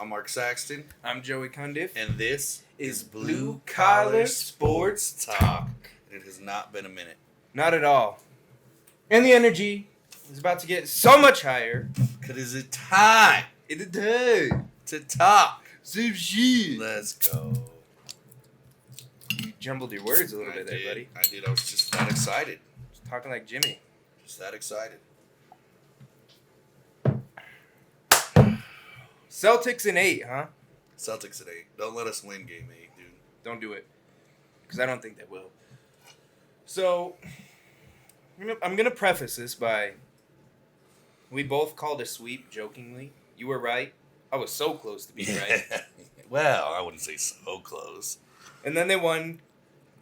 I'm Mark Saxton. I'm Joey Cundiff. And this is Blue Collar Sports Talk. It has not been a minute. Not at all. And the energy is about to get so much higher. Because it's time. It is time to talk. Some shit. Let's go. You jumbled your words a little bit there, buddy. I did. I was just that excited. Just talking like Jimmy. Just that excited. Celtics in 8, huh? Celtics in 8. Don't let us win game 8, dude. Don't do it. Because I don't think they will. So, I'm going to preface this by, we both called a sweep jokingly. You were right. I was so close to being right. Well, I wouldn't say so close. And then they won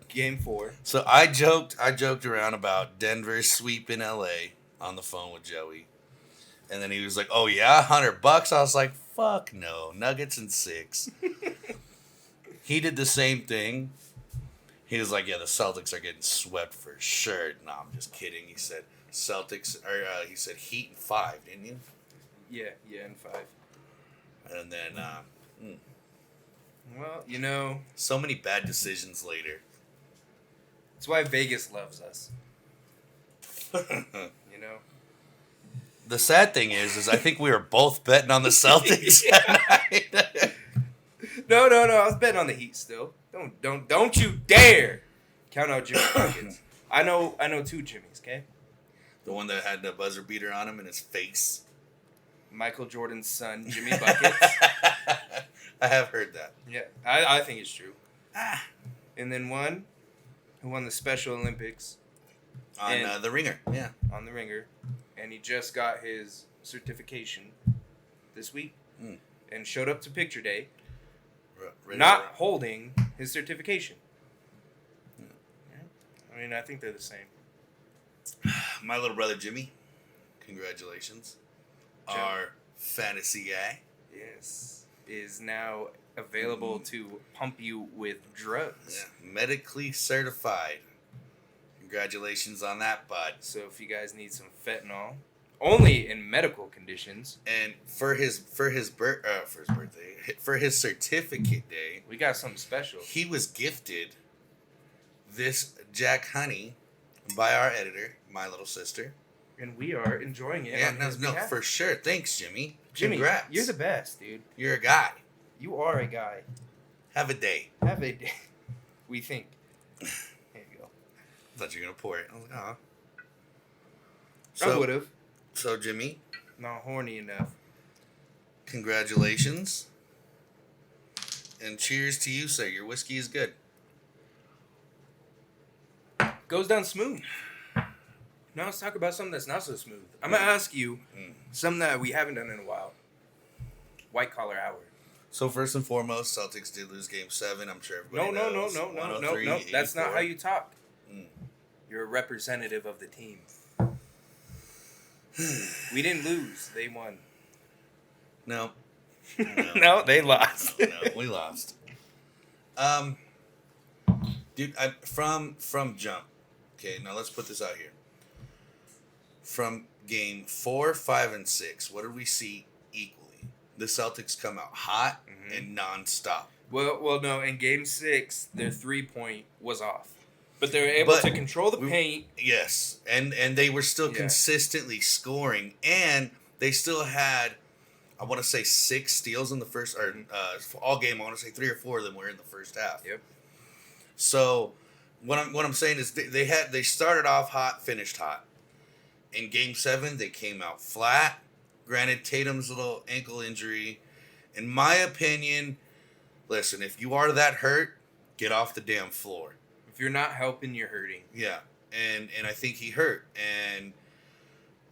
game 4. So I joked around about Denver sweep in LA on the phone with Joey. And then he was like, "Oh yeah, $100." I was like, "Fuck no, Nuggets in 6." He did the same thing. He was like, "Yeah, the Celtics are getting swept for sure." No, I'm just kidding. He said Celtics, or he said Heat in 5, didn't you? Yeah, in 5. And then, well, you know, so many bad decisions later. That's why Vegas loves us. You know. The sad thing is I think we were both betting on the Celtics that night. No. I was betting on the Heat still. Don't you dare count out Jimmy Buckets. I know 2 Jimmys, okay? The one that had the buzzer beater on him in his face. Michael Jordan's son, Jimmy Buckets. I have heard that. Yeah, I think it's true. And then one who won the Special Olympics. On the Ringer, yeah. On the Ringer. And he just got his certification this week and showed up to picture day not holding his certification. Yeah. I mean, I think they're the same. My little brother Jimmy, congratulations. Jim. Our fantasy guy. Yes. Is now available to pump you with drugs. Yeah. Medically certified. Congratulations on that, bud. So if you guys need some fentanyl, only in medical conditions. And for his certificate day, we got something special. He was gifted this Jack Honey by our editor, my little sister. And we are enjoying it. Yeah, no, for sure. Thanks, Jimmy. Jimmy, congrats. You're the best, dude. You're a guy. You are a guy. Have a day. Have a day. We think. There you go. I thought you were going to pour it. I was like, oh. I would have. So, Jimmy. Not horny enough. Congratulations. And cheers to you, sir. Your whiskey is good. Goes down smooth. Now let's talk about something that's not so smooth. I'm going to ask you something that we haven't done in a while. White Collar Hour. So first and foremost, Celtics did lose Game 7. I'm sure everybody knows. No. That's not how you talk. You're a representative of the team. We didn't lose. They won. No. No, they lost. No, we lost. Dude, from jump. Okay, now let's put this out here. From Game 4, 5, and 6, what did we see equally? The Celtics come out hot and nonstop. Well, no. In Game 6, their 3-point was off, but they were able to control the paint. Yes, and they were still consistently scoring, and they still had, I want to say 6 steals in the first, or all game. I want to say 3 or 4 of them were in the first half. Yep. So, what I'm saying is they started off hot, finished hot. In Game 7, they came out flat. Granted, Tatum's little ankle injury. In my opinion, listen, if you are that hurt, get off the damn floor. If you're not helping, you're hurting. Yeah, and I think he hurt.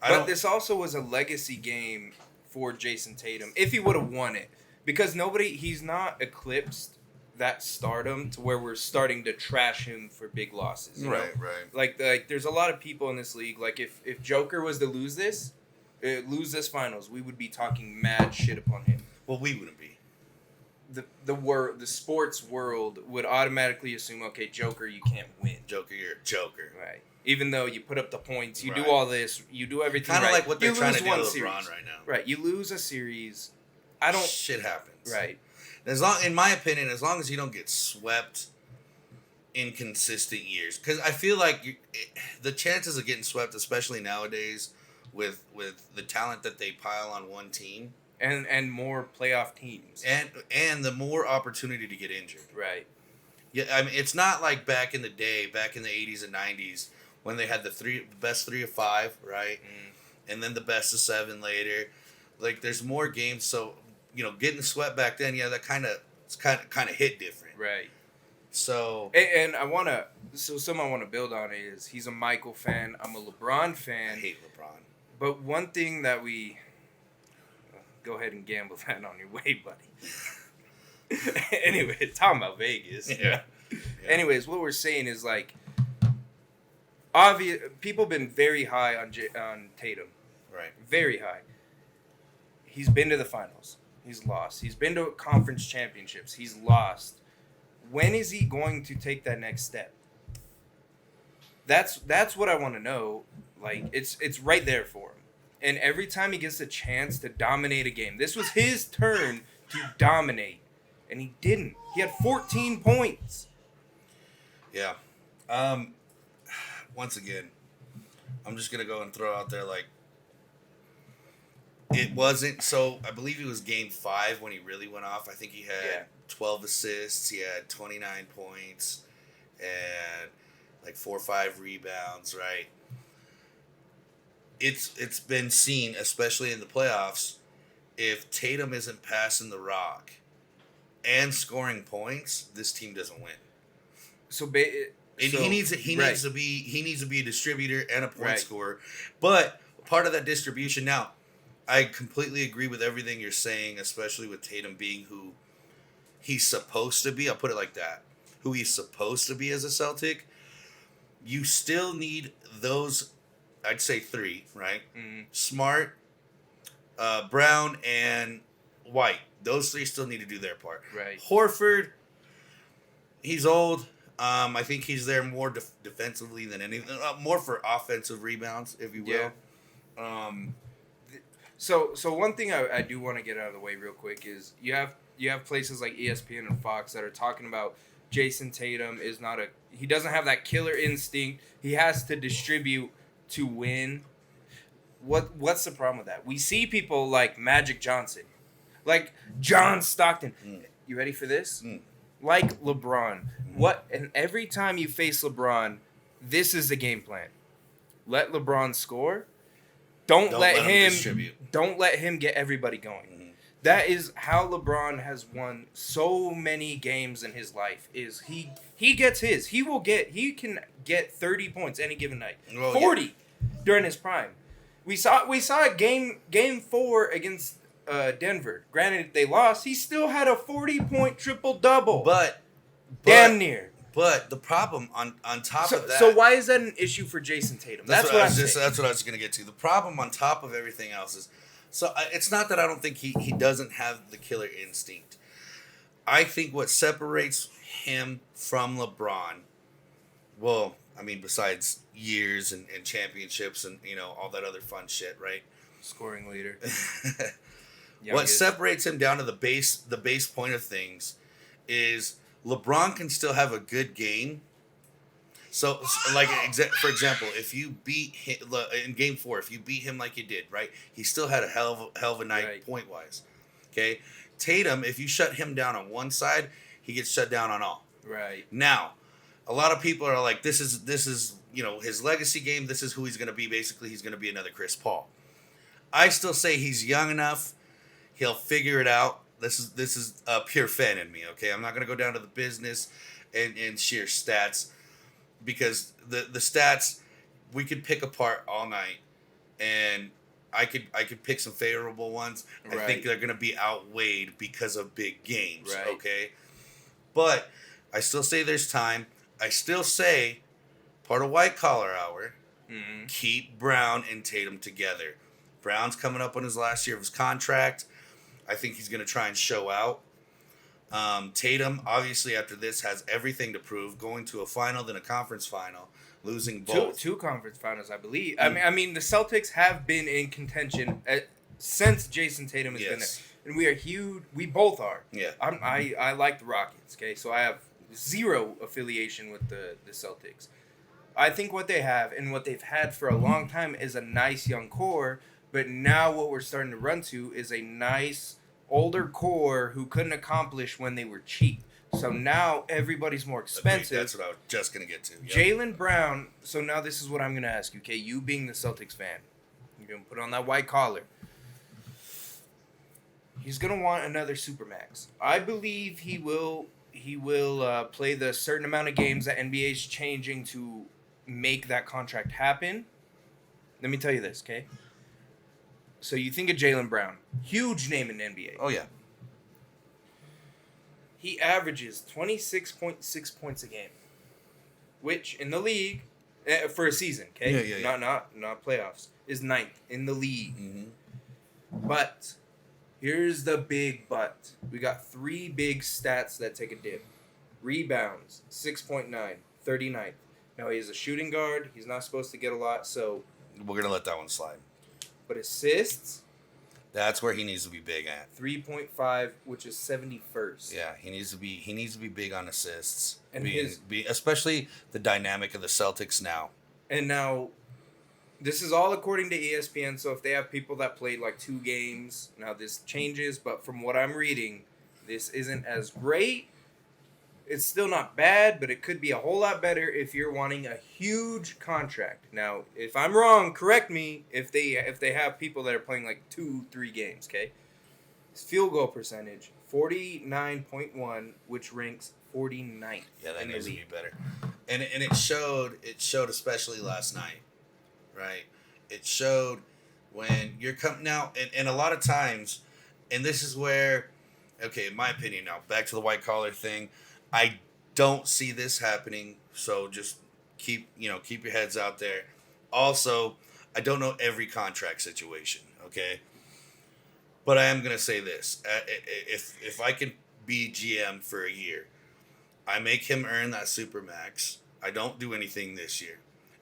But this also was a legacy game for Jason Tatum, if he would have won it. Because he's not eclipsed that stardom to where we're starting to trash him for big losses. You know? Right. Like there's a lot of people in this league. Like if Joker was to lose this finals, we would be talking mad shit upon him. Well, we wouldn't be. The sports world would automatically assume, okay, Joker, you can't win. Joker, you're a joker. Right. Even though you put up the points, you do all this, you do everything kind of right. like what they're trying to do with LeBron series. right now. Right. You lose a series, Shit happens. Right. In my opinion, as long as you don't get swept in consistent years, because I feel like the chances of getting swept, especially nowadays, with the talent that they pile on one team, and more playoff teams, and the more opportunity to get injured. Right. Yeah, I mean, it's not like back in the day, back in the 80s and 90s, when they had the best 3 of 5, right, and then the best of 7 later. Like, there's more games, so getting swept back then, that kind of hit different, right. So and something I want to build on is he's a Michael fan. I'm a LeBron fan. I hate LeBron. But one thing that we go ahead and gamble that on your way, buddy. Anyway, talking about Vegas. Yeah. Anyways, what we're saying is like, obvious people been very high on Tatum. Right. Very high. He's been to the finals. He's lost. He's been to conference championships. He's lost. When is he going to take that next step? That's what I want to know. Like, it's right there for him. And every time he gets a chance to dominate a game, this was his turn to dominate, and he didn't. He had 14 points. Yeah. Once again, I'm just gonna go and throw out there like, it wasn't so. I believe it was Game 5 when he really went off. I think he had 12 assists. He had 29 points and like 4 or 5 rebounds. Right. It's been seen, especially in the playoffs, if Tatum isn't passing the rock and scoring points, this team doesn't win. He needs to be a distributor and a point scorer, but part of that distribution now. I completely agree with everything you're saying, especially with Tatum being who he's supposed to be. I'll put it like that. Who he's supposed to be as a Celtic. You still need those, I'd say 3, right? Mm-hmm. Smart, Brown, and White. Those 3 still need to do their part. Right. Horford, he's old. I think he's there more defensively than anything. More for offensive rebounds, if you will. Yeah. So one thing I do want to get out of the way real quick is you have places like ESPN and Fox that are talking about Jason Tatum he doesn't have that killer instinct. He has to distribute to win. What's the problem with that? We see people like Magic Johnson, like John Stockton. You ready for this? Like LeBron. And every time you face LeBron, this is the game plan. Let LeBron score. Don't let him get everybody going. Mm-hmm. That is how LeBron has won so many games in his life. Is he gets his. He can get 30 points any given night. 40 during his prime. We saw it game 4 against Denver. Granted they lost, he still had a 40-point triple-double. But damn near. But the problem on top of that... So why is that an issue for Jason Tatum? That's what I was going to get to. The problem on top of everything else is... So it's not that I don't think he doesn't have the killer instinct. I think what separates him from LeBron... Well, I mean, besides years and championships and, all that other fun shit, right? Scoring leader. What separates him down to the base point of things is... LeBron can still have a good game. So like, for example, if you beat him in Game 4, if you beat him like you did, right? He still had a hell of a night point-wise. Okay? Tatum, if you shut him down on one side, he gets shut down on all. Right. Now, a lot of people are like, this is his legacy game. This is who he's going to be. Basically, he's going to be another Chris Paul. I still say he's young enough. He'll figure it out. This is a pure fan in me, okay? I'm not going to go down to the business and sheer stats because the stats we could pick apart all night and I could pick some favorable ones. Right. I think they're going to be outweighed because of big games, okay? But I still say there's time. I still say part of White Collar Hour, keep Brown and Tatum together. Brown's coming up on his last year of his contract. I think he's going to try and show out. Tatum, obviously, after this, has everything to prove. Going to a final, then a conference final, losing both. Two conference finals, I believe. I mean, the Celtics have been in contention since Jason Tatum has been there. and we are huge. We both are. Yeah. I like the Rockets. Okay, so I have zero affiliation with the Celtics. I think what they have and what they've had for a long time is a nice young core, but now what we're starting to run to is a nice older core who couldn't accomplish when they were cheap. So now everybody's more expensive. That's what I was just going to get to. Yep. Jaylen Brown, so now this is what I'm going to ask you, okay? You being the Celtics fan, you're going to put on that white collar. He's going to want another Supermax. I believe he will play the certain amount of games that NBA is changing to make that contract happen. Let me tell you this, okay? So you think of Jaylen Brown, huge name in the NBA. Oh, yeah. He averages 26.6 points a game, which in the league, for a season, okay? Yeah. Not playoffs, is 9th in the league. Mm-hmm. But here's the big but. We got 3 big stats that take a dip. Rebounds, 6.9, 39th. Now, he's a shooting guard. He's not supposed to get a lot, so... We're going to let that one slide. But assists... That's where he needs to be big at. 3.5, which is 71st. Yeah, he needs to be big on assists. And especially the dynamic of the Celtics now. And now, this is all according to ESPN, so if they have people that played like 2 games, now this changes, but from what I'm reading, this isn't as great. It's still not bad, but it could be a whole lot better if you're wanting a huge contract. Now, if I'm wrong, correct me if they have people that are playing like 2-3 games, okay? His field goal percentage, 49.1, which ranks 49th. Yeah, that needs to be better. And it showed especially last night, right? It showed when you're coming now, and a lot of times, and this is where, okay, in my opinion now, back to the white collar thing, I don't see this happening, so just keep your heads out there. Also, I don't know every contract situation, okay? But I am going to say this. If I can be GM for a year, I make him earn that Supermax. I don't do anything this year.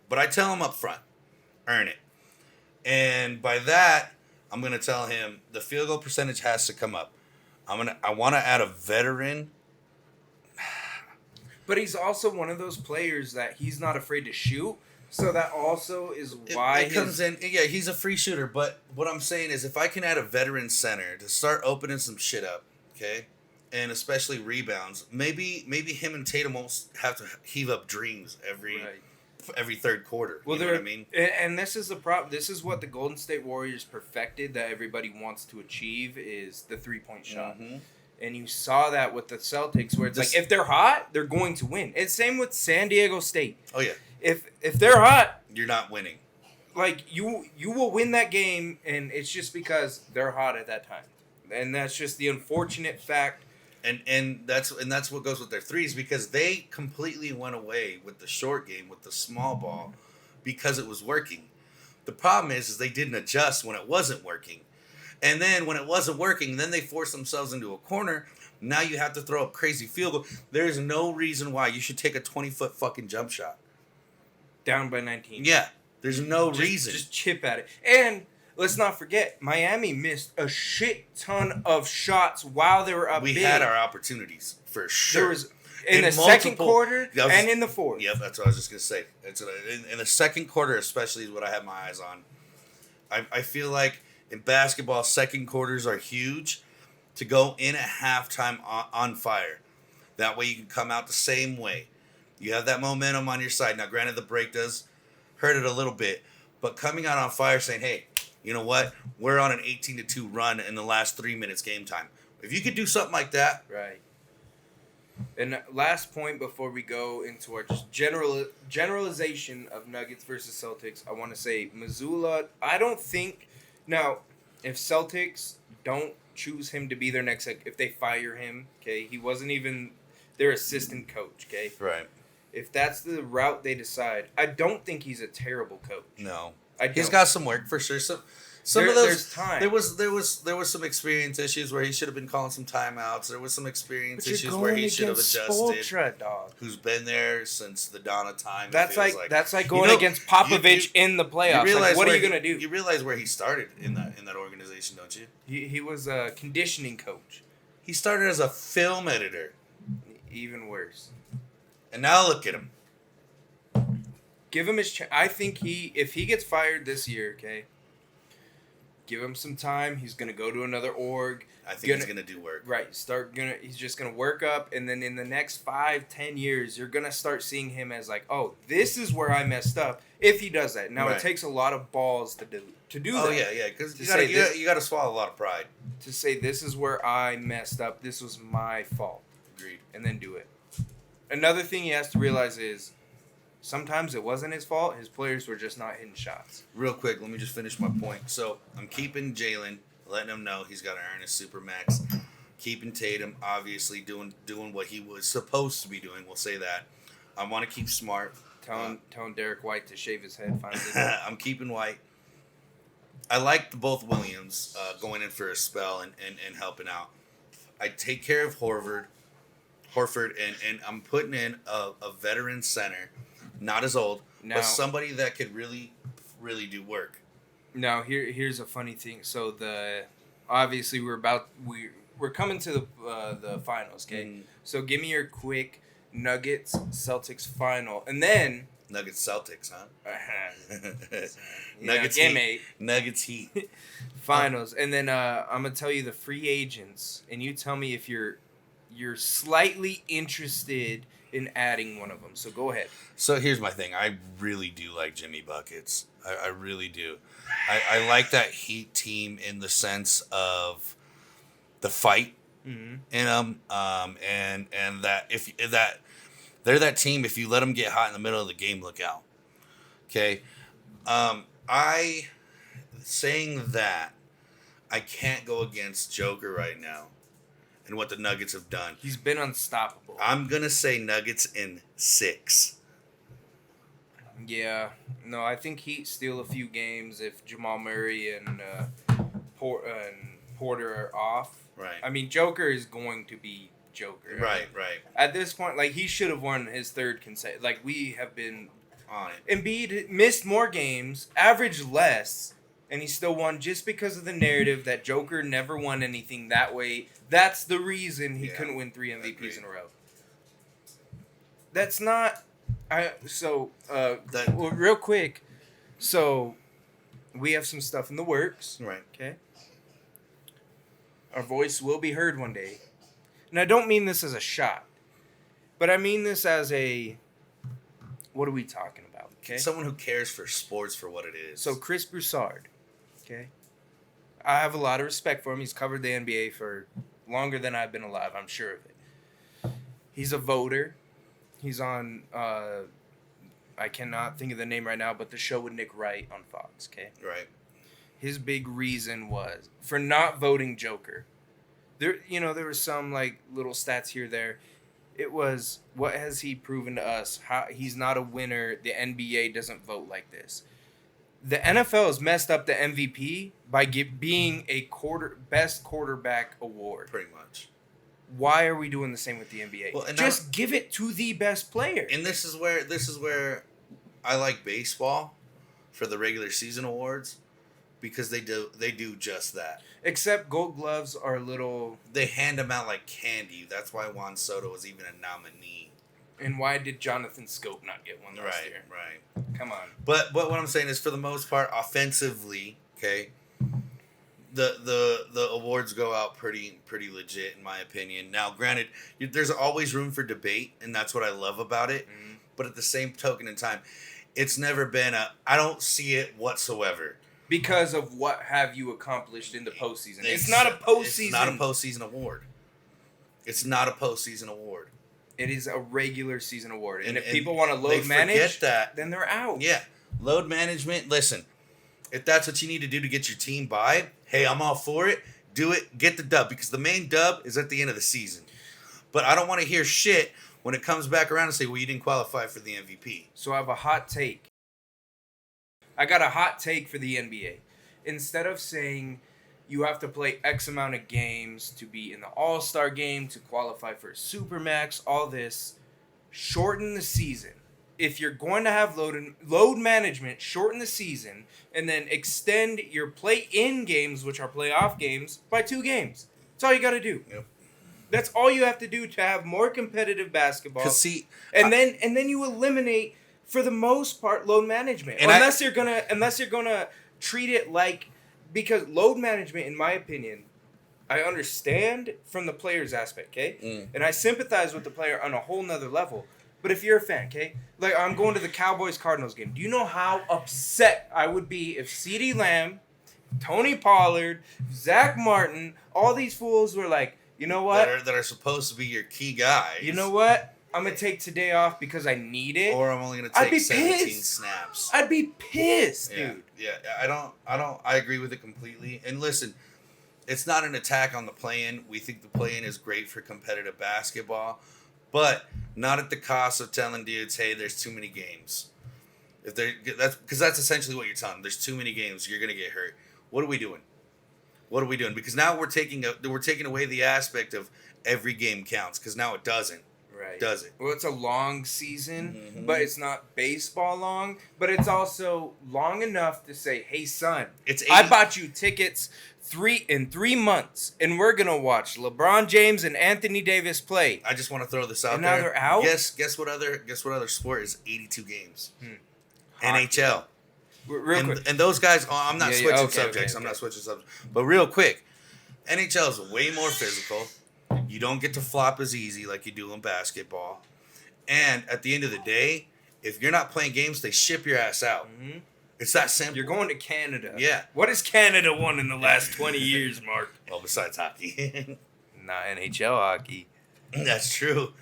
But I tell him up front, earn it. And by that, I'm going to tell him the field goal percentage has to come up. I want to add a veteran. But he's also one of those players that he's not afraid to shoot. So that also is why it comes in. Yeah, he's a free shooter. But what I'm saying is, if I can add a veteran center to start opening some shit up, okay, and especially rebounds, maybe him and Tatum won't have to heave up dreams every third quarter. Well, you know what I mean? And this is the problem. This is what the Golden State Warriors perfected that everybody wants to achieve is the 3-point shot. Mm-hmm. And you saw that with the Celtics, where it's like if they're hot, they're going to win. It's same with San Diego State. Oh yeah. If they're hot, you're not winning. Like you will win that game, and it's just because they're hot at that time, and that's just the unfortunate fact. And that's what goes with their threes, because they completely went away with the short game, with the small ball, because it was working. The problem is they didn't adjust when it wasn't working. And then when it wasn't working, then they forced themselves into a corner. Now you have to throw a crazy field goal. There's no reason why you should take a 20-foot fucking jump shot. Down by 19. Yeah. There's no reason. Just chip at it. And let's not forget, Miami missed a shit ton of shots while they were up big. We had our opportunities, for sure. There was in the second quarter and in the fourth. Yep, that's what I was just going to say. In the second quarter especially is what I have my eyes on. I feel like in basketball, second quarters are huge to go in at halftime on fire. That way you can come out the same way. You have that momentum on your side. Now, granted, the break does hurt it a little bit, but coming out on fire saying, hey, you know what? We're on an 18-2 run in the last 3 minutes game time. If you could do something like that. Right. And last point before we go into our just generalization of Nuggets versus Celtics, I want to say Mazzulla, I don't think... Now, if Celtics don't choose him to be their next... If they fire him, okay, he wasn't even their assistant coach, okay? Right. If that's the route they decide, I don't think he's a terrible coach. No. I don't. He's got some work for sure. So There's time. There was some experience issues where he should have been calling some timeouts. There was some experience issues where he should have adjusted. Spoelstra, dog. Who's been there since the dawn of time. That's like going against Popovich in the playoffs. Like, what are you gonna do? You realize where he started in that organization, don't you? He was a conditioning coach. He started as a film editor. Even worse. And now look at him. Give him his chance. I think if he gets fired this year, okay, give him some time. He's gonna go to another org. I think he's gonna do work. Right. He's just gonna work up, and then in the next 5-10 years, you're gonna start seeing him as like, oh, this is where I messed up. If he does that, now it takes a lot of balls to do that. Oh yeah, because you gotta swallow a lot of pride to say this is where I messed up. This was my fault. Agreed. And then do it. Another thing he has to realize is, sometimes it wasn't his fault. His players were just not hitting shots. Real quick, let me just finish my point. So I'm keeping Jalen, letting him know he's got to earn his supermax. Keeping Tatum, obviously doing what he was supposed to be doing. We'll say that. I want to keep Smart. Telling Derek White to shave his head finally. I'm keeping White. I like both Williams going in for a spell and helping out. I take care of Horford, and I'm putting in a veteran center. Not as old, but somebody that could really, really do work. Now, here's a funny thing. So obviously we're coming to the finals, okay? Mm. So give me your quick Nuggets Celtics final, and then Nuggets Celtics, huh? Nuggets Heat. Nuggets Heat finals, and then I'm gonna tell you the free agents, and you tell me if you're slightly interested in adding one of them. So go ahead. So here's my thing. I really do like Jimmy Buckets. I really do. I like that Heat team in the sense of the fight in them, and that if that they're that team. If you let them get hot in the middle of the game, look out. Okay. Saying that, I can't go against Joker right now. And what the Nuggets have done. He's been unstoppable. I'm going to say Nuggets in 6. Yeah. No, I think Heat steal a few games if Jamal Murray and Porter are off. Right. I mean, Joker is going to be Joker. Right. At this point, like, he should have won his third consecutive. Like, we have been on it. Embiid missed more games, averaged less, and he still won just because of the narrative that Joker never won anything that way. That's the reason he couldn't win 3 MVPs in a row. That's not... real quick. So, we have some stuff in the works. Right. Okay? Our voice will be heard one day. And I don't mean this as a shot. But I mean this as a... What are we talking about? Okay? Someone who cares for sports for what it is. So, Chris Broussard. Okay? I have a lot of respect for him. He's covered the NBA for longer than I've been alive. I'm sure of it. He's a voter. He's on, I cannot think of the name right now, but the show with Nick Wright on Fox, okay? Right. His big reason was for not voting Joker. There were some, like, little stats here, there. It was, what has he proven to us? How he's not a winner. The NBA doesn't vote like this. The NFL has messed up the MVP by being a best quarterback award. Pretty much. Why are we doing the same with the NBA? Well, just give it to the best player. And this is where I like baseball for the regular season awards because they do just that. Except Gold Gloves are a little. They hand them out like candy. That's why Juan Soto was even a nominee. And why did Jonathan Scope not get one last year? Right. Come on. But what I'm saying is, for the most part, offensively, okay, the awards go out pretty legit in my opinion. Now, granted, there's always room for debate, and that's what I love about it. Mm-hmm. But at the same token in time, it's never been I don't see it whatsoever. Because of what have you accomplished in the postseason? It's not a postseason. It's not a postseason award. It's not a postseason award. It is a regular season award. And if people want to load manage, then they're out. Yeah. Load management. Listen, if that's what you need to do to get your team by, hey, I'm all for it. Do it. Get the dub. Because the main dub is at the end of the season. But I don't want to hear shit when it comes back around and say, well, you didn't qualify for the MVP. So I have a hot take. I got a hot take for the NBA. instead of saying you have to play X amount of games to be in the All-Star game, to qualify for Supermax, all this, shorten the season. If you're going to have load management, shorten the season, and then extend your play-in games, which are playoff games, by 2 games. That's all you got to do. Yep. That's all you have to do to have more competitive basketball. Then you eliminate, for the most part, load management. Unless you're gonna treat it like, because load management, in my opinion, I understand from the player's aspect, okay? And I sympathize with the player on a whole nother level. But if you're a fan, okay? Like, I'm going to the Cowboys-Cardinals game. Do you know how upset I would be if CeeDee Lamb, Tony Pollard, Zach Martin, all these fools were like, you know what? That are supposed to be your key guys. You know what? I'm going to take today off because I need it. Or I'm only going to take 17 snaps. I'd be pissed, dude. Yeah, I agree with it completely. And listen, it's not an attack on the play-in. We think the play-in is great for competitive basketball, but not at the cost of telling dudes, hey, there's too many games. That's essentially what you're telling them. There's too many games. You're going to get hurt. What are we doing? Because now we're taking away the aspect of every game counts, because now it doesn't. Right. Does it? Well, it's a long season, but it's not baseball long, but it's also long enough to say, hey, son, I bought you tickets 3 months, and we're going to watch LeBron James and Anthony Davis play. I just want to throw this out and there. Now they're out? Guess what other sport is 82 games? NHL. Real quick. And those guys, I'm not switching subjects. I'm not switching subjects. But real quick, NHL is way more physical. You don't get to flop as easy like you do in basketball. And at the end of the day, if you're not playing games, they ship your ass out. Mm-hmm. It's that simple. You're going to Canada. Yeah. What has Canada won in the last 20 years, Mark? Well, besides hockey. Not NHL hockey. That's true.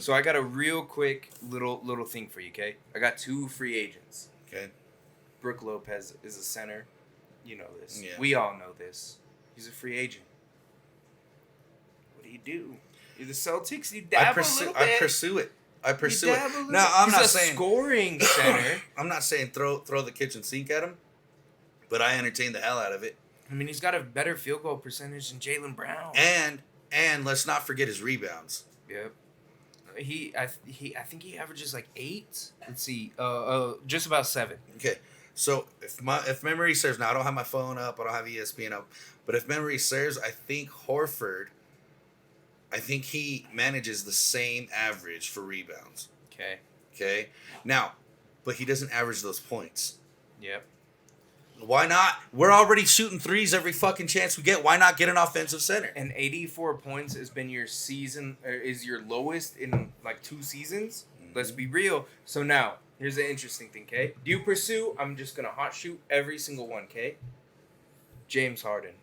So I got a real quick little thing for you, okay? I got 2 free agents. Okay. Brook Lopez is a center. You know this. Yeah. We all know this. He's a free agent. What do you do? You're the Celtics. You dabble a little bit. I pursue it. No, I'm not saying scoring center. I'm not saying throw the kitchen sink at him, but I entertain the hell out of it. I mean, he's got a better field goal percentage than Jaylen Brown. And let's not forget his rebounds. Yep. I think he averages like 8. Let's see. Just about 7. Okay. So if memory serves, now I don't have my phone up, I don't have ESPN up, but if memory serves, I think Horford, he manages the same average for rebounds. Okay. Now, but he doesn't average those points. Yep. Why not? We're already shooting threes every fucking chance we get. Why not get an offensive center? And 84 points has been your season, is your lowest in like 2 seasons. Mm-hmm. Let's be real. So now, here's the interesting thing, okay? Do you pursue? I'm just going to hot shoot every single one, okay? James Harden.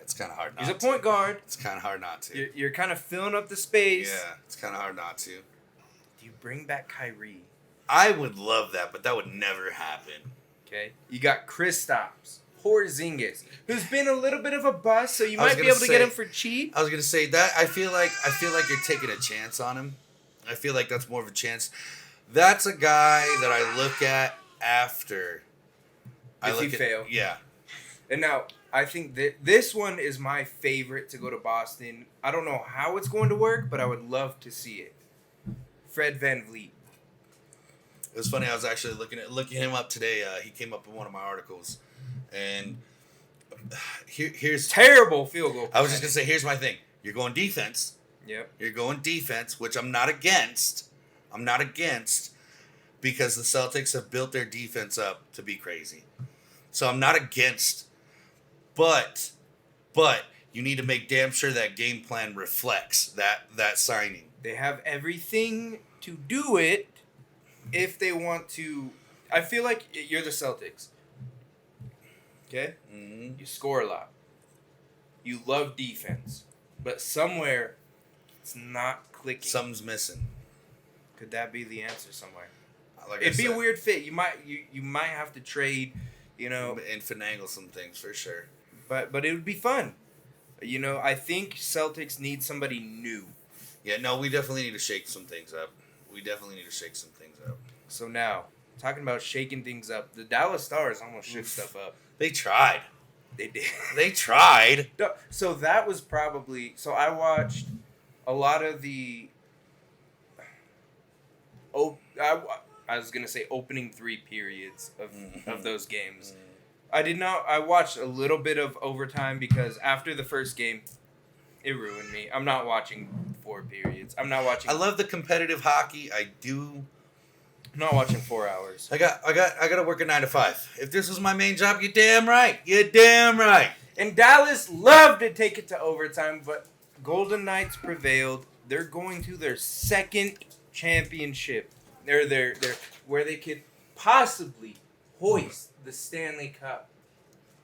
It's kind of hard not to. He's a point guard. It's kind of hard not to. You're kind of filling up the space. Yeah, it's kind of hard not to. Do you bring back Kyrie? I would love that, but that would never happen. Okay. You got Kristaps Porzingis, who's been a little bit of a bust, so you might be able to get him for cheap. I was gonna say that I feel like you're taking a chance on him. I feel like that's more of a chance. That's a guy that I look at after. If you fail. Yeah. And now, I think that this one is my favorite to go to Boston. I don't know how it's going to work, but I would love to see it. Fred VanVleet. It was funny. I was actually looking him up today. He came up in one of my articles, and here's terrible field goal. I was just gonna say, here's my thing. You're going defense. Yep. You're going defense, which I'm not against. Because the Celtics have built their defense up to be crazy. So I'm not against, but you need to make damn sure that game plan reflects that signing. They have everything to do it if they want to. I feel like you're the Celtics. Okay? Mm-hmm. You score a lot. You love defense. But somewhere, it's not clicking. Something's missing. Could that be the answer somewhere? Like It'd be a weird fit. You might have to trade, and finagle some things for sure. But it would be fun. I think Celtics need somebody new. Yeah, no, we definitely need to shake some things up. So now, talking about shaking things up. The Dallas Stars almost shook stuff up. They tried. They did. They tried. So that was probably... So I watched a lot of the... I was going to say opening 3 periods of those games. I did not... I watched a little bit of overtime because after the first game, it ruined me. I'm not watching 4 periods. I'm not watching... I love the competitive hockey. I do... I'm not watching 4 hours. I got to work a 9 to 5. If this was my main job, you're damn right. You're damn right. And Dallas loved to take it to overtime, but Golden Knights prevailed. They're going to their second championship. They're where they could possibly hoist the Stanley Cup.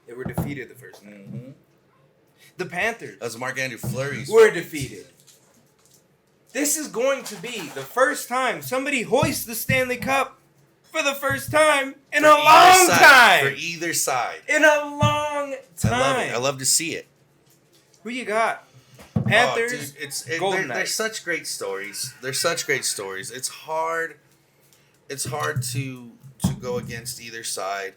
They were defeated the first time. Mm-hmm. The Panthers That's Marc-Andre Fleury's. were defeated. This is going to be the first time somebody hoists the Stanley Cup for the first time in a long time. For either side. In a long time. I love it. I love to see it. Who you got? Panthers, Golden they're Knights. such great stories. They're such great stories. It's hard to go against either side.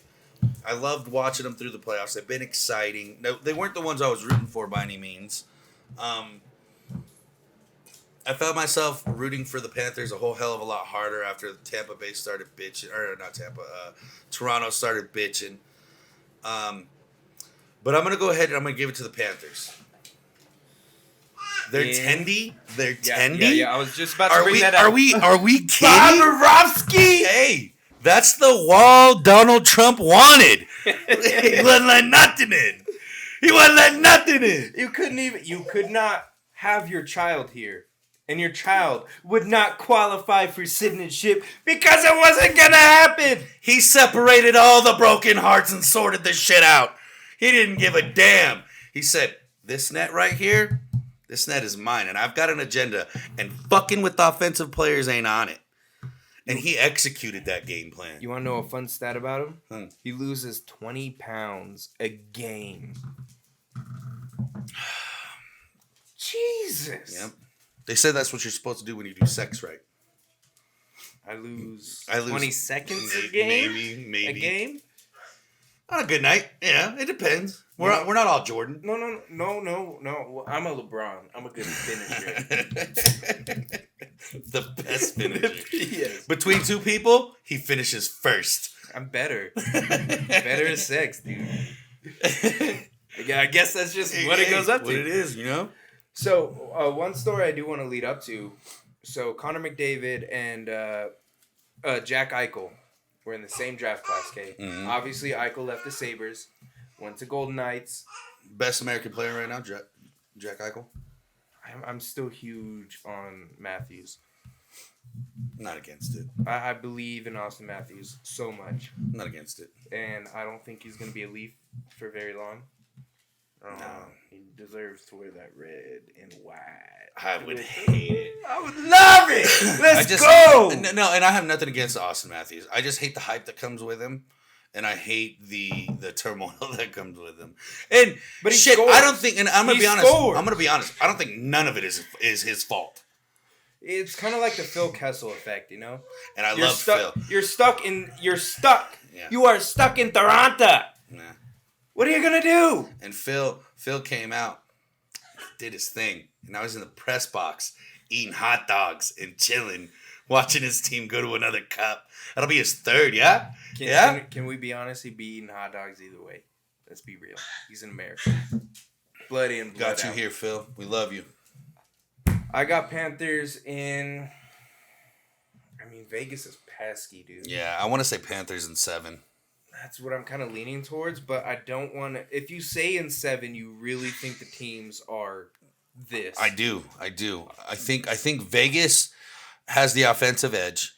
I loved watching them through the playoffs. They've been exciting. No, they weren't the ones I was rooting for by any means. I found myself rooting for the Panthers a whole hell of a lot harder after Tampa Bay started bitching, or not Tampa, Toronto started bitching. But I'm gonna go ahead and I'm gonna give it to the Panthers. They're tendy. They're tendy. Yeah, I was just about to bring that up. Are we kidding? Bobrovsky! Hey, that's the wall Donald Trump wanted. He wouldn't let nothing in. He wouldn't let nothing in. You could not have your child here. And your child would not qualify for citizenship because it wasn't gonna happen. He separated all the broken hearts and sorted the shit out. He didn't give a damn. He said, this net right here, this net is mine, and I've got an agenda, and fucking with the offensive players ain't on it. And he executed that game plan. You want to know a fun stat about him? Hmm. He loses 20 pounds a game. Jesus. Yep. They said that's what you're supposed to do when you do sex right. I lose 20 seconds a game? Maybe. A game? On a good night. Yeah, it depends. We're not all Jordan. No. Well, I'm a LeBron. I'm a good finisher. The best finisher. Yes. Between two people, he finishes first. I'm better. Better at sex, dude. Yeah, I guess that's just what it goes up to. What it is, you know? So, one story I do want to lead up to. So, Connor McDavid and Jack Eichel were in the same draft class, K. Mm-hmm. Obviously, Eichel left the Sabres, went to Golden Knights. Best American player right now, Jack Eichel. I'm still huge on Matthews. Not against it. I believe in Austin Matthews so much. Not against it. And I don't think he's going to be a Leaf for very long. No. He deserves to wear that red and white. I would hate it. I would love it. Let's go. No, and I have nothing against Austin Matthews. I just hate the hype that comes with him, and I hate the turmoil that comes with him. And but he shit, scores. I don't think. And I'm gonna be honest. Scores. I'm gonna be honest. I don't think none of it is his fault. It's kind of like the Phil Kessel effect, you know. And I love Phil. You're stuck. Yeah. You are stuck in Toronto. Nah. What are you gonna do? And Phil came out, did his thing, and I was in the press box eating hot dogs and chilling, watching his team go to another cup. That'll be his third, yeah? Can we be honest? He'd be eating hot dogs either way. Let's be real. He's in America. Blood in, blood Got you out. here, Phil. We love you. I got Panthers in. I mean, Vegas is pesky, dude. Yeah, I want to say Panthers in 7. That's what I'm kind of leaning towards, but I don't want to. If you say in 7, you really think the teams are this. I do. I think Vegas has the offensive edge,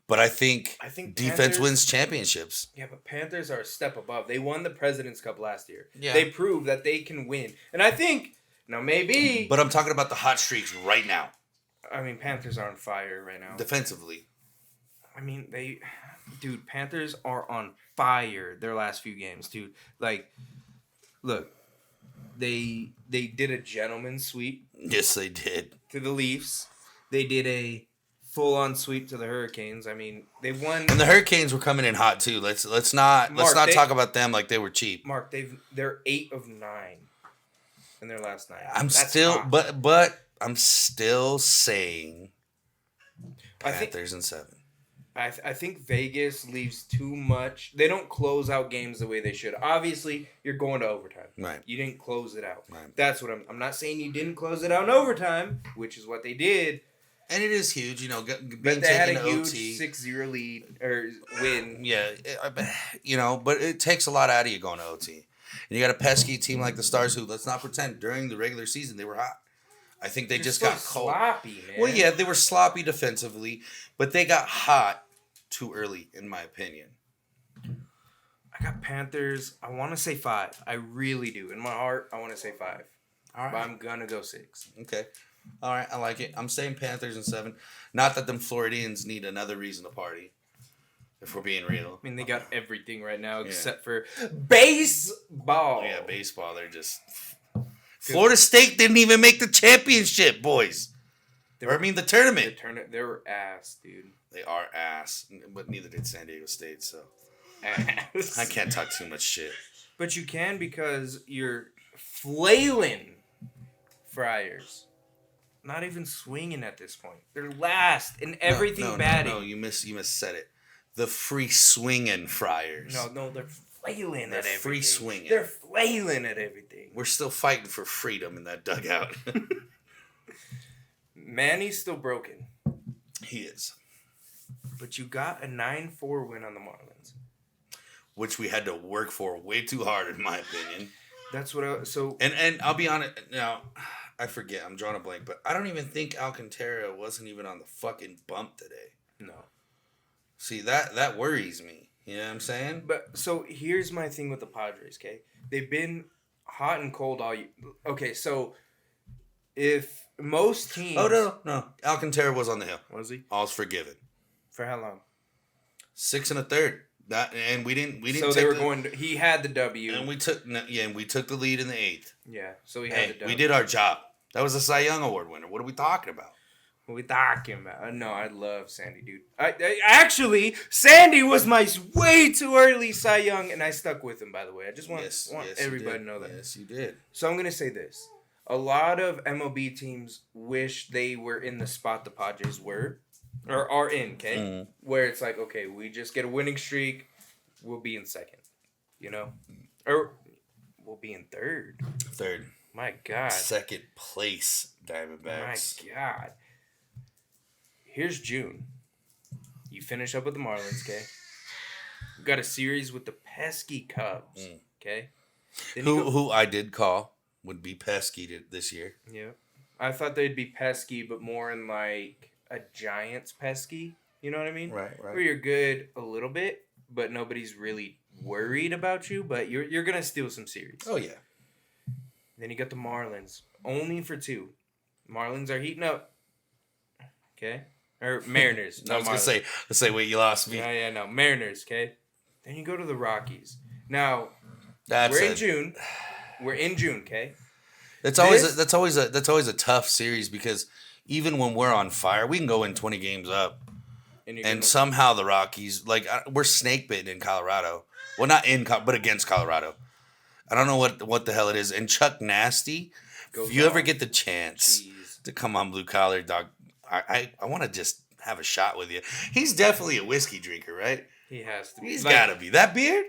but I think defense Panthers wins championships. Yeah, but Panthers are a step above. They won the President's Cup last year. Yeah. They proved that they can win. And I think, now maybe. But I'm talking about the hot streaks right now. I mean, Panthers are on fire right now. Defensively. I mean, dude, Panthers are on fire their last few games, dude. Like, look, they did a gentleman's sweep Yes, they did. to the Leafs. They did a full-on sweep to the Hurricanes. I mean, they won. And the Hurricanes were coming in hot too. Let's not talk about them like they were cheap. Mark, they're 8 of 9 in their last 9. But I'm still saying Panthers in 7. I think Vegas leaves too much. They don't close out games the way they should. Obviously, you're going to overtime. Right. You didn't close it out. Right. That's what I'm not saying you didn't close it out in overtime, which is what they did. And it is huge, you know, but they had a huge OT. 6-0 lead or win. Yeah, you know, but it takes a lot out of you going to OT. And you got a pesky team like the Stars who, let's not pretend, during the regular season they were hot. I think they just got cold. Sloppy, man. Well, yeah, they were sloppy defensively, but they got hot too early, in my opinion. I got Panthers. I want to say 5. I really do. In my heart, I want to say 5. All right. But I'm going to go 6. Okay. All right, I like it. I'm saying Panthers in 7. Not that them Floridians need another reason to party, if we're being real. I mean, they got everything right now except for baseball. Oh, yeah, baseball. They're just... Florida State didn't even make the championship, boys. The tournament. They were ass, dude. They are ass, but neither did San Diego State, so... Ass. I can't talk too much shit. But you can because you're flailing Friars. Not even swinging at this point. They're last in everything batting. No, you missaid it. The free swinging Friars. No, they're flailing at everything. Free swinging. They're flailing at everything. We're still fighting for freedom in that dugout. Manny's still broken. He is. But you got a 9-4 win on the Marlins. Which we had to work for way too hard, in my opinion. That's what And I'll be honest, now, I forget, I'm drawing a blank, but I don't even think Alcantara wasn't even on the fucking bump today. No. See, that worries me. You know what I'm saying? But, so, here's my thing with the Padres, okay? They've been hot and cold all year. Okay, so, if most teams... Oh, no. Alcantara was on the hill. Was he? All's forgiven. For how long? 6 1/3. And we didn't. So they were going. He had the W. And we took the lead in the 8th. Yeah. So he had the W. We did our job. That was a Cy Young Award winner. What are we talking about? What are we talking about? No, I love Sandy, dude. Actually, Sandy was my way too early Cy Young, and I stuck with him. By the way, I just want everybody to know that. Yes, you did. So I'm gonna say this: a lot of MLB teams wish they were in the spot the Padres were. Or are in, okay? Mm-hmm. Where it's like, okay, we just get a winning streak, we'll be in 2nd. You know? Or we'll be in 3rd. 3rd. My God. 2nd place, Diamondbacks. My God. Here's June. You finish up with the Marlins, okay? We got a series with the pesky Cubs, okay? Who I did call would be pesky this year. Yeah. I thought they'd be pesky, but more in like... a Giants pesky, you know what I mean? Right. Where you're good a little bit, but nobody's really worried about you, but you're gonna steal some series. Oh yeah. Then you got the Marlins, only for 2. Marlins are heating up. Okay, or Mariners. I was gonna say, wait, you lost me. Yeah, no, Mariners. Okay. Then you go to the Rockies. Now, in June. We're in June. Okay. That's always a tough series because. Even when we're on fire, we can go in 20 games up. And somehow the Rockies, we're snake bitten in Colorado. Well, not but against Colorado. I don't know what the hell it is. And Chuck Nasty, if you ever get the chance to come on Blue Collar, dog, I want to just have a shot with you. He's definitely a whiskey drinker, right? He has to be. He's got to be. That beard?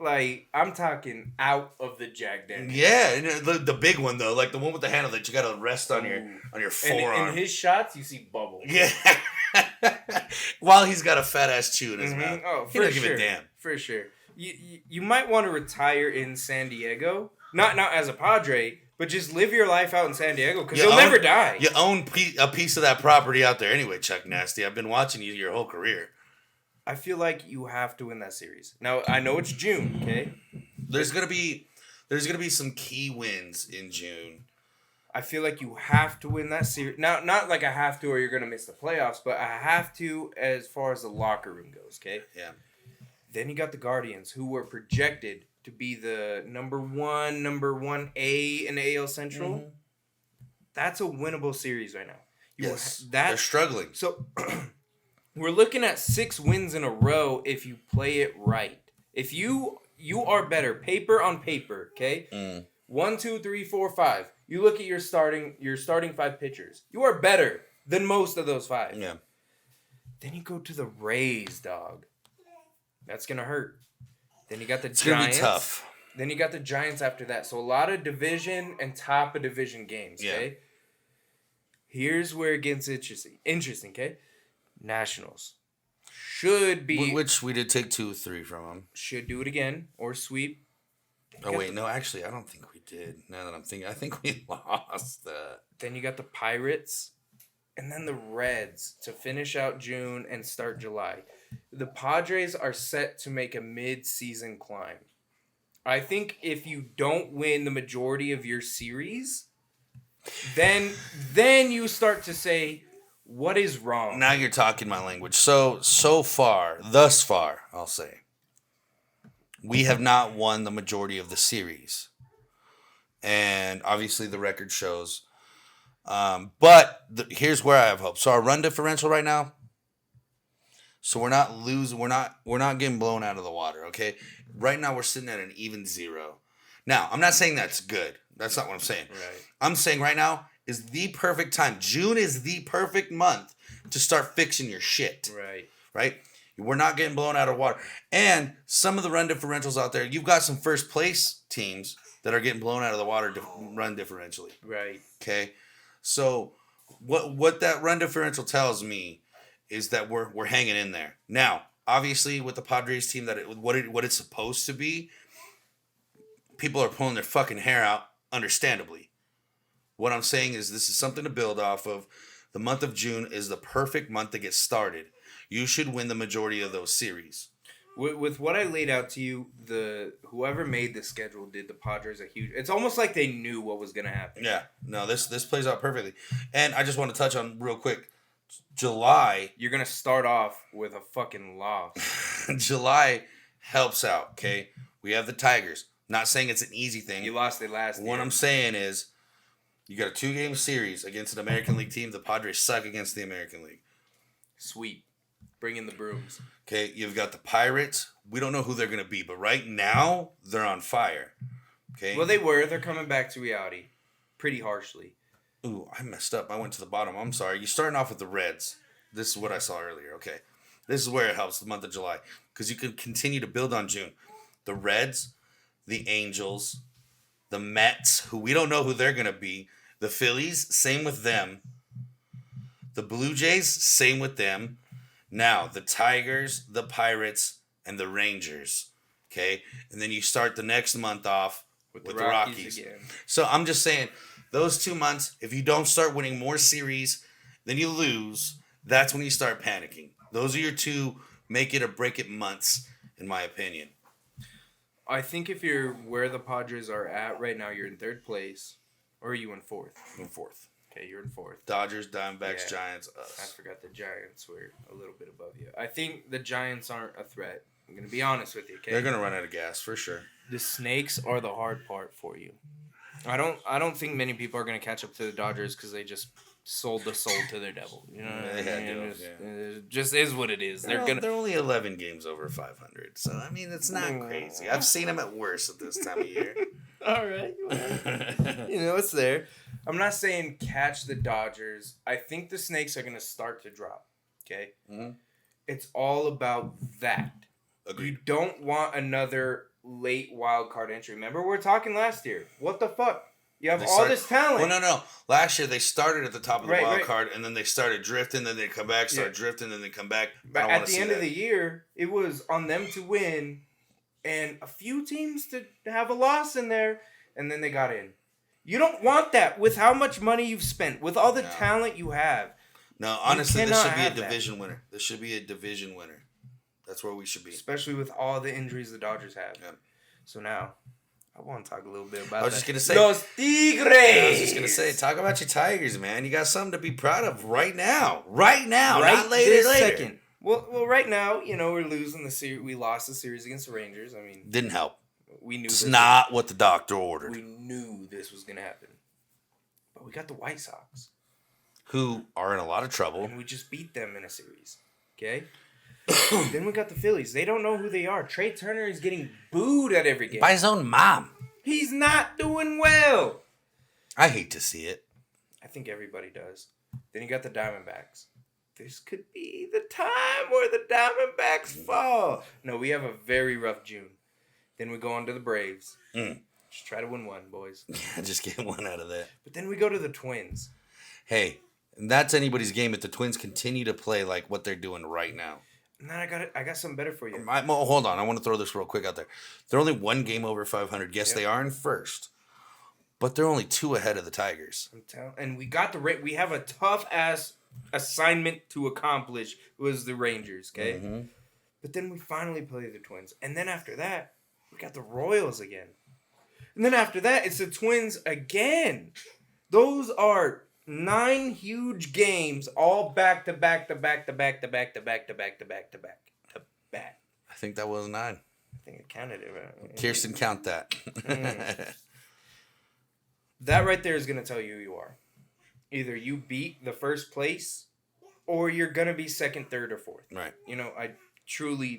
I'm talking out of the Jack Daniels. Yeah, and the big one though, like the one with the handle that you got to rest on your forearm. And in his shots, you see bubbles. Yeah. While he's got a fat ass chew in his mouth. Oh, he doesn't give a damn. For sure. You might want to retire in San Diego, not as a Padre, but just live your life out in San Diego because you'll never die. You own a piece of that property out there anyway, Chuck Nasty. I've been watching you your whole career. I feel like you have to win that series. Now I know it's June, okay? There's gonna be some key wins in June. I feel like you have to win that series. Now, not like I have to or you're gonna miss the playoffs, but I have to as far as the locker room goes, okay? Yeah. Then you got the Guardians, who were projected to be the number 1A in the AL Central. Mm-hmm. That's a winnable series right now. Yes, they're struggling. So we're looking at 6 wins in a row if you play it right. If you are better, paper on paper, okay? 1, 2, 3, 4, 5. You look at your starting 5 pitchers. You are better than most of those 5. Yeah. Then you go to the Rays, dog. That's gonna hurt. Then you got the It's Giants. gonna be tough. Then you got the Giants after that. So a lot of division and top of division games, okay? Yeah. Here's where it gets interesting, okay? Nationals. Should be... Which we did take 2 or 3 from them. Should do it again or sweep. Oh, wait. No, actually, I don't think we did. Now that I'm thinking, I think we lost that. Then you got the Pirates. And then the Reds to finish out June and start July. The Padres are set to make a mid-season climb. I think if you don't win the majority of your series, then you start to say, what is wrong? Now you're talking my language. So far, thus far, I'll say, we have not won the majority of the series. And obviously the record shows. But here's where I have hope. So our run differential right now, so we're not losing, we're not getting blown out of the water, okay? Right now we're sitting at an even 0. Now, I'm not saying that's good. That's not what I'm saying. Right. I'm saying right now is the perfect time. June is the perfect month to start fixing your shit. Right. Right? We're not getting blown out of water. And some of the run differentials out there, you've got some first place teams that are getting blown out of the water run differentially. Right. Okay? So what that run differential tells me is that we're hanging in there. Now, obviously, with the Padres team, what it's supposed to be, people are pulling their fucking hair out, understandably. What I'm saying is this is something to build off of. The month of June is the perfect month to get started. You should win the majority of those series. With what I laid out to you, whoever made the schedule did the Padres a huge... It's almost like they knew what was going to happen. Yeah. No, this plays out perfectly. And I just want to touch on real quick. July... You're going to start off with a fucking loss. July helps out, okay? We have the Tigers. Not saying it's an easy thing. You lost it last year. What I'm saying is you got a 2-game series against an American League team. The Padres suck against the American League. Sweep. Bring in the brooms. Okay, you've got the Pirates. We don't know who they're going to be, but right now, they're on fire. Okay. Well, they were. They're coming back to reality pretty harshly. Ooh, I messed up. I went to the bottom. I'm sorry. You're starting off with the Reds. This is what I saw earlier. Okay. This is where it helps the month of July because you can continue to build on June. The Reds, the Angels, the Mets, who we don't know who they're going to be. The Phillies, same with them. The Blue Jays, same with them. Now, the Tigers, the Pirates, and the Rangers. Okay? And then you start the next month off with the Rockies. Again. So I'm just saying, those 2 months, if you don't start winning more series than you lose, that's when you start panicking. Those are your 2 make it or break it months, in my opinion. I think if you're where the Padres are at right now, you're in 3rd place. Or are you in 4th? In 4th. Okay, you're in 4th. Dodgers, Diamondbacks, Giants, us. I forgot the Giants were a little bit above you. I think the Giants aren't a threat. I'm going to be honest with you, okay? They're going to run out of gas, for sure. The Snakes are the hard part for you. I don't think many people are going to catch up to the Dodgers because they just sold the soul to their devil. You know what I mean? It just is what it is. They're only 11 games over 500, so, I mean, it's not crazy. I've seen them at worse at this time of year. All right. It's there. I'm not saying catch the Dodgers. I think the Snakes are going to start to drop. Okay? Mm-hmm. It's all about that. Agreed. You don't want another late wild card entry. Remember, we were talking last year. What the fuck? You have this talent. Well, no. Last year, they started at the top of the wild card, and then they started drifting, then they come back, drifting, then they come back. But at the end of the year, it was on them to win, and a few teams to have a loss in there, and then they got in. You don't want that with how much money you've spent, with all the talent you have. No, honestly, this should be a division winner. This should be a division winner. That's where we should be. Especially with all the injuries the Dodgers have. Yeah. So now, I want to talk a little bit about I was just going to say. Los Tigres! I was just going to say, talk about your Tigers, man. You got something to be proud of right now. Right now, not later. Second. Well, right now, we're losing the series. We lost the series against the Rangers. I mean, didn't help. We knew it's not what the doctor ordered. We knew this was going to happen. But we got the White Sox. who are in a lot of trouble. And we just beat them in a series. Okay? Then we got the Phillies. They don't know who they are. Trey Turner is getting booed at every game. By his own mom. He's not doing well. I hate to see it. I think everybody does. Then you got the Diamondbacks. This could be the time where the Diamondbacks fall. No, we have a very rough June. Then we go on to the Braves. Just try to win one, boys. Yeah, just get one out of that. But then we go to the Twins. Hey, that's anybody's game if the Twins continue to play like what they're doing right now. And then I got something better for you. Hold on. I want to throw this real quick out there. They're only one game over 500. Yes, They are in first. But they're only 2 ahead of the Tigers. And we have a tough-ass assignment to accomplish was the Rangers, okay? Mm-hmm. But then we finally play the Twins. And then after that, we got the Royals again. And then after that, it's the Twins again. Those are 9 huge games, all back to back to back to back to back to back to back to back to back to back. I think that was 9. I think I counted it right. Kirsten, count that. That right there is going to tell you who you are. Either you beat the first place, or you're going to be second, third, or fourth. Right.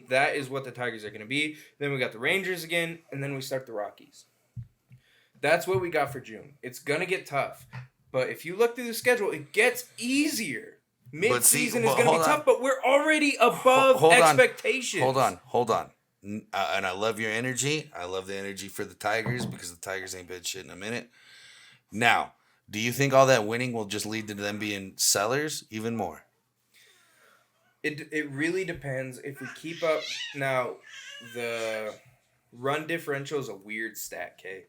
That is what the Tigers are going to be. Then we got the Rangers again, and then we start the Rockies. That's what we got for June. It's going to get tough. But if you look through the schedule, it gets easier. Mid-season is going to be tough, but we're already above expectations. Hold on. And I love your energy. I love the energy for the Tigers because the Tigers ain't been shit in a minute. Now, do you think all that winning will just lead to them being sellers even more? It really depends. If we keep up... Now, the run differential is a weird stat, okay?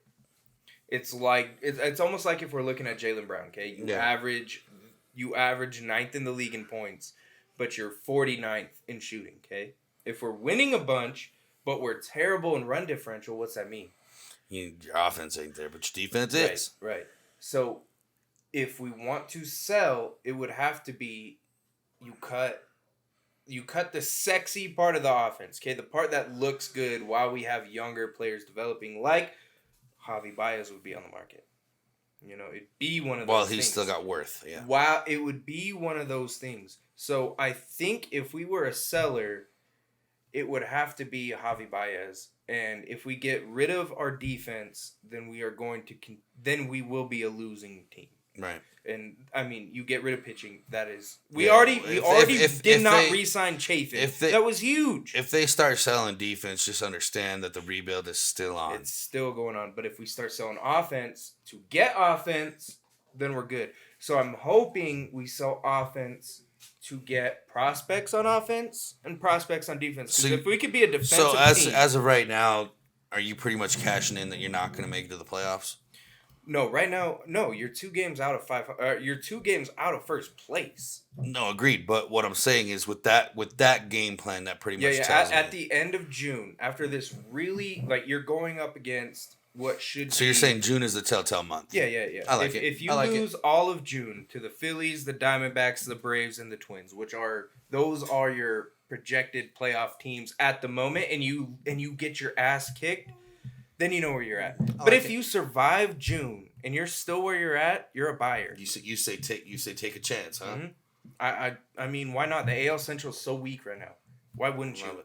It's like it's almost like if we're looking at Jaylen Brown, okay? You average 9th in the league in points, but you're 49th in shooting, okay? If we're winning a bunch, but we're terrible in run differential, what's that mean? Your offense ain't there, but your defense is. Right. So if we want to sell, it would have to be you cut the sexy part of the offense, okay? The part that looks good while we have younger players developing, like Javi Baez would be on the market. It'd be one of those things. Well, he's still got worth, yeah. Wow, it would be one of those things. So I think if we were a seller, it would have to be Javi Baez. And if we get rid of our defense, then we are going to then we will be a losing team. Right. And I mean, you get rid of pitching. That is, we already did not re-sign Chafin. That was huge. If they start selling defense, just understand that the rebuild is still on. It's still going on. But if we start selling offense to get offense, then we're good. So I'm hoping we sell offense to get prospects on offense and prospects on defense. Because if we could be a defensive team. As of right now, are you pretty much cashing in that you're not going to make it to the playoffs? No, right now, no. You're 2 games out of 5. You're 2 games out of first place. No, agreed. But what I'm saying is, with that game plan, that pretty much tells me. At the end of June, after this, really, you're going up against what should. So you're saying June is the telltale month? Yeah. I like it. If you lose all of June to the Phillies, the Diamondbacks, the Braves, and the Twins, those are your projected playoff teams at the moment, and you get your ass kicked. Then you know where you're at. But if you survive June and you're still where you're at, you're a buyer. You say take a chance, huh? Mm-hmm. I mean, why not? The AL Central is so weak right now. Why wouldn't you?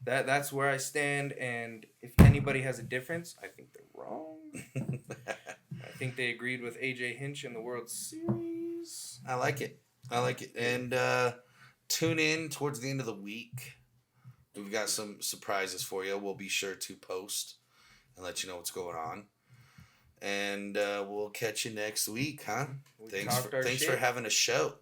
That's where I stand. And if anybody has a difference, I think they're wrong. I think they agreed with AJ Hinch in the World Series. I like it. And tune in towards the end of the week. We've got some surprises for you. We'll be sure to post and let you know what's going on. And we'll catch you next week, huh? Thanks for having a show.